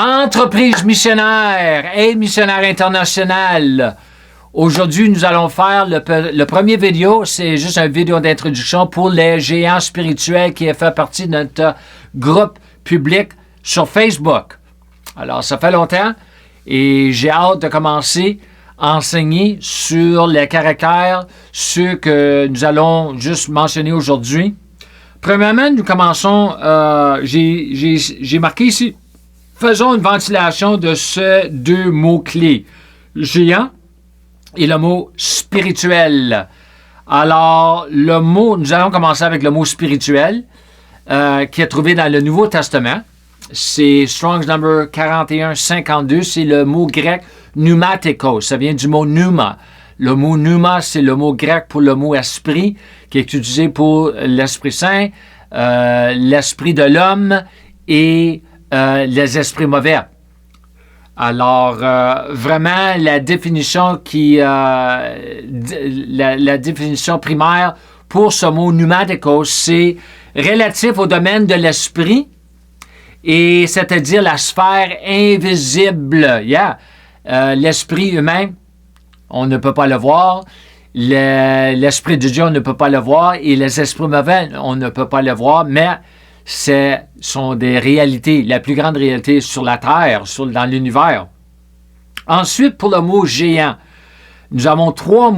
Entreprise missionnaire, aide missionnaire internationale. Aujourd'hui, nous allons faire le premier vidéo. C'est juste une vidéo d'introduction pour les géants spirituels qui fait partie de notre groupe public sur Facebook. Alors, ça fait longtemps et j'ai hâte de commencer à enseigner sur les caractères, ceux que nous allons juste mentionner aujourd'hui. Premièrement, nous commençons, j'ai marqué ici, faisons une ventilation de ces deux mots-clés, géant et le mot spirituel. Alors, nous allons commencer avec le mot spirituel, qui est trouvé dans le Nouveau Testament. C'est Strong's Number 4152, c'est le mot grec pneumatikos, ça vient du mot pneuma. Le mot pneuma, c'est le mot grec pour le mot esprit, qui est utilisé pour l'Esprit Saint, l'esprit de l'homme et les esprits mauvais. Alors, vraiment, la définition la définition primaire pour ce mot pneumatikos, c'est relatif au domaine de l'esprit, et c'est-à-dire la sphère invisible. L'esprit humain, on ne peut pas le voir. L'esprit de Dieu, on ne peut pas le voir. Et les esprits mauvais, on ne peut pas le voir. Mais ce sont des réalités, la plus grande réalité sur la Terre, dans l'univers. Ensuite, pour le mot géant, nous avons trois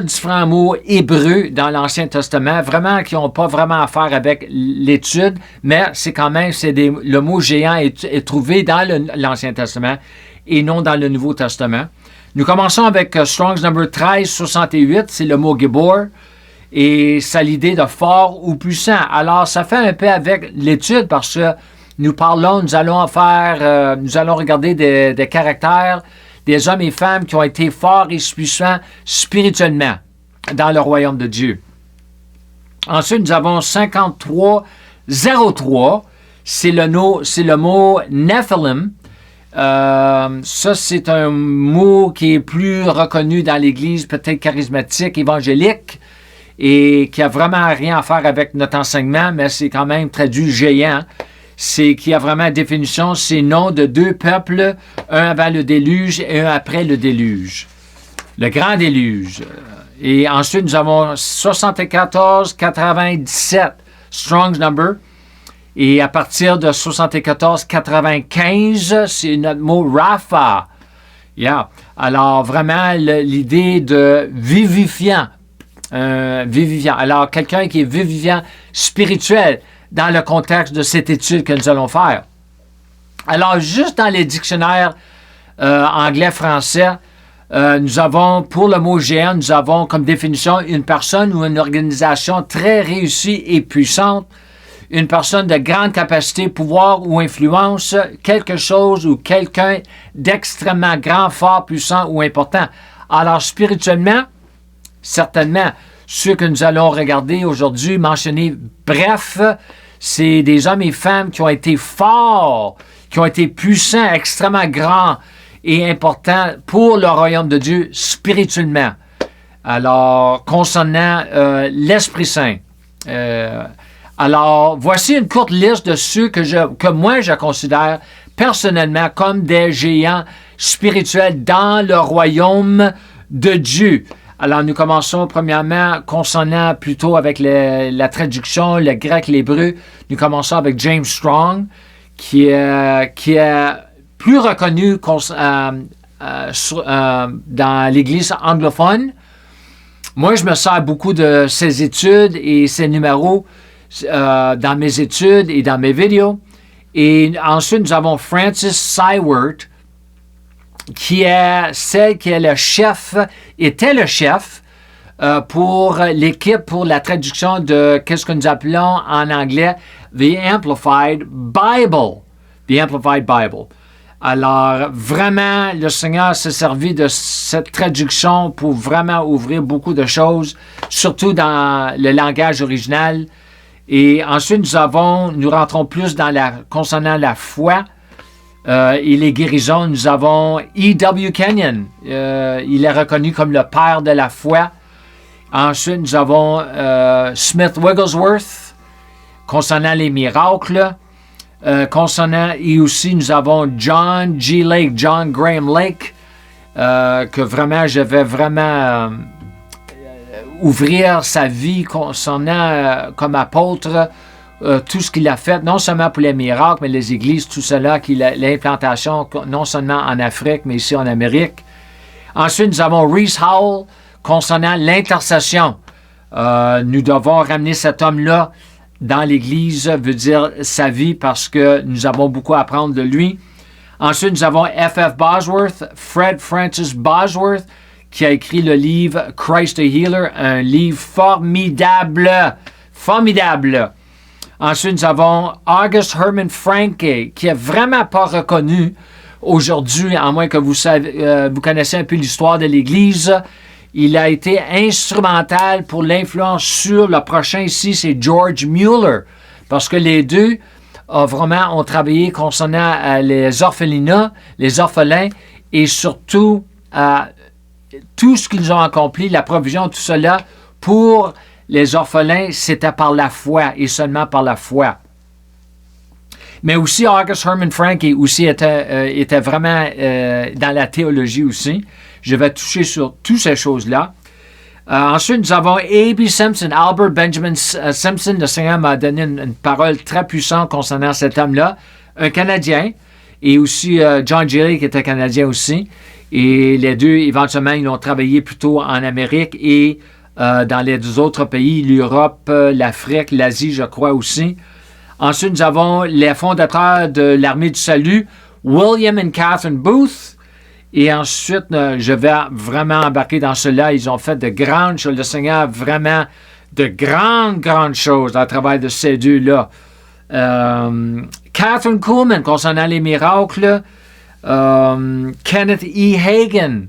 différents mots hébreux dans l'Ancien Testament, vraiment qui n'ont pas vraiment à faire avec l'étude, mais c'est quand même, le mot géant est trouvé dans l'Ancien Testament et non dans le Nouveau Testament. Nous commençons avec Strong's Number 1368, c'est le mot Gibor, et c'est l'idée de fort ou puissant. Alors, ça fait un peu avec l'étude parce que nous allons regarder des caractères, des hommes et femmes qui ont été forts et puissants spirituellement dans le royaume de Dieu. Ensuite, nous avons 5303, c'est le mot Nephilim. Ça, c'est un mot qui est plus reconnu dans l'Église, peut-être charismatique, évangélique, et qui a vraiment rien à faire avec notre enseignement, mais c'est quand même traduit géant. C'est qui a vraiment une définition, c'est nom de deux peuples, un avant le déluge et un après le déluge. Le grand déluge. Et ensuite, nous avons 74-97, Strong's Number. Et à partir de 74-95, c'est notre mot Rapha. Alors, vraiment, l'idée de vivifiant. Vivifiant. Alors, quelqu'un qui est vivifiant spirituel dans le contexte de cette étude que nous allons faire. Alors, juste dans les dictionnaires anglais-français, nous avons, pour le mot géant, nous avons comme définition une personne ou une organisation très réussie et puissante, une personne de grande capacité, pouvoir ou influence, quelque chose ou quelqu'un d'extrêmement grand, fort, puissant ou important. Alors, spirituellement, certainement, ceux que nous allons regarder aujourd'hui, mentionner, bref, c'est des hommes et femmes qui ont été forts, qui ont été puissants, extrêmement grands et importants pour le royaume de Dieu spirituellement. Alors, concernant l'Esprit Saint. Alors, voici une courte liste de ceux que moi je considère personnellement comme des géants spirituels dans le royaume de Dieu. Alors, nous commençons premièrement concernant plutôt avec la traduction, le grec, l'hébreu. Nous commençons avec James Strong, qui est plus reconnu dans l'Église anglophone. Moi, je me sers beaucoup de ses études et ses numéros dans mes études et dans mes vidéos. Et ensuite, nous avons Frances Sywert, qui est celle qui est était le chef pour l'équipe pour la traduction de qu'est-ce que nous appelons en anglais The Amplified Bible. The Amplified Bible. Alors, vraiment, le Seigneur s'est servi de cette traduction pour vraiment ouvrir beaucoup de choses, surtout dans le langage original. Et ensuite, nous rentrons plus concernant la foi. Et les guérisons, nous avons E.W. Kenyon. Il est reconnu comme le père de la foi. Ensuite, nous avons Smith Wigglesworth, concernant les miracles. concernant, et aussi nous avons John G. Lake, John Graham Lake, que vraiment, je vais vraiment ouvrir sa vie concernant comme apôtre, tout ce qu'il a fait, non seulement pour les miracles, mais les églises, tout cela, l'implantation, non seulement en Afrique, mais ici en Amérique. Ensuite, nous avons Reese Howell, concernant l'intercession. Nous devons ramener cet homme-là dans l'Église, veut dire sa vie, parce que nous avons beaucoup à apprendre de lui. Ensuite, nous avons F.F. Bosworth, Fred Francis Bosworth, qui a écrit le livre Christ the Healer, un livre formidable, formidable. Ensuite, nous avons August Herman Franke, qui n'est vraiment pas reconnu aujourd'hui, à moins que vous connaissez un peu l'histoire de l'Église. Il a été instrumental pour l'influence sur le prochain ici, c'est George Mueller, parce que les deux ont travaillé concernant les orphelinats, les orphelins, et surtout tout ce qu'ils ont accompli, la provision, tout cela, pour les orphelins, c'était par la foi et seulement par la foi. Mais aussi, August Herman Franke aussi était vraiment dans la théologie aussi. Je vais toucher sur toutes ces choses-là. Ensuite, nous avons A.B. Simpson, Albert Benjamin Simpson. Le Seigneur m'a donné une parole très puissante concernant cet homme-là, un Canadien, et aussi John Gilly, qui était Canadien aussi. Et les deux, éventuellement, ils ont travaillé plutôt en Amérique et dans les autres pays, l'Europe, l'Afrique, l'Asie, je crois aussi. Ensuite, nous avons les fondateurs de l'Armée du Salut, William et Catherine Booth. Et ensuite, je vais vraiment embarquer dans cela. Ils ont fait de grandes choses. Le Seigneur, vraiment, de grandes choses à travers de ces deux-là. Catherine Kuhlman, concernant les miracles. Kenneth E. Hagin,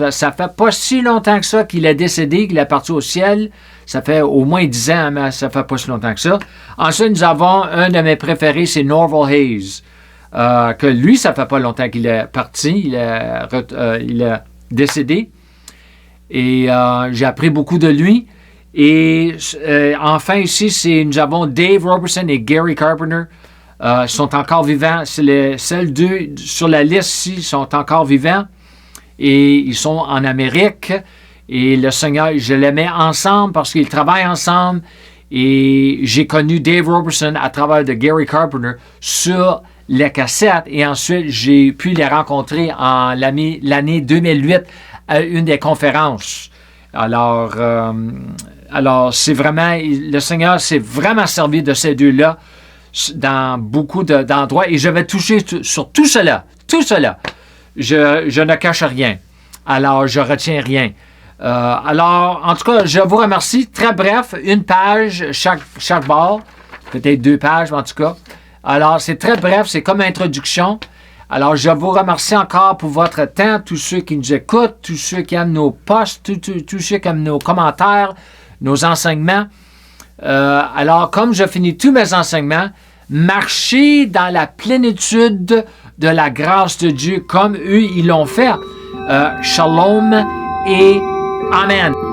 ça fait pas si longtemps que ça qu'il est décédé, qu'il est parti au ciel. Ça fait au moins 10 ans, mais ça fait pas si longtemps que ça. Ensuite, nous avons un de mes préférés, c'est Norval Hayes. Que lui, ça fait pas longtemps qu'il est parti. Il est décédé. Et j'ai appris beaucoup de lui. Et enfin, ici, nous avons Dave Robertson et Gary Carpenter. Ils sont encore vivants. C'est seuls deux sur la liste ici sont encore vivants. Et ils sont en Amérique. Et le Seigneur, je les mets ensemble parce qu'ils travaillent ensemble. Et j'ai connu Dave Robertson à travers de Gary Carpenter sur les cassettes. Et ensuite, j'ai pu les rencontrer en l'année 2008 à une des conférences. Alors c'est vraiment, le Seigneur s'est vraiment servi de ces deux-là dans beaucoup d'endroits. Et je vais toucher sur tout cela. Tout cela. Je ne cache rien. Alors, je retiens rien. Alors, en tout cas, je vous remercie. Très bref, une page chaque bord. Peut-être 2 pages, mais en tout cas. Alors, c'est très bref, c'est comme introduction. Alors, je vous remercie encore pour votre temps, tous ceux qui nous écoutent, tous ceux qui aiment nos posts, tous ceux qui aiment nos commentaires, nos enseignements. Alors, comme je finis tous mes enseignements, marchez dans la plénitude de la grâce de Dieu comme eux, ils l'ont fait. Shalom et Amen.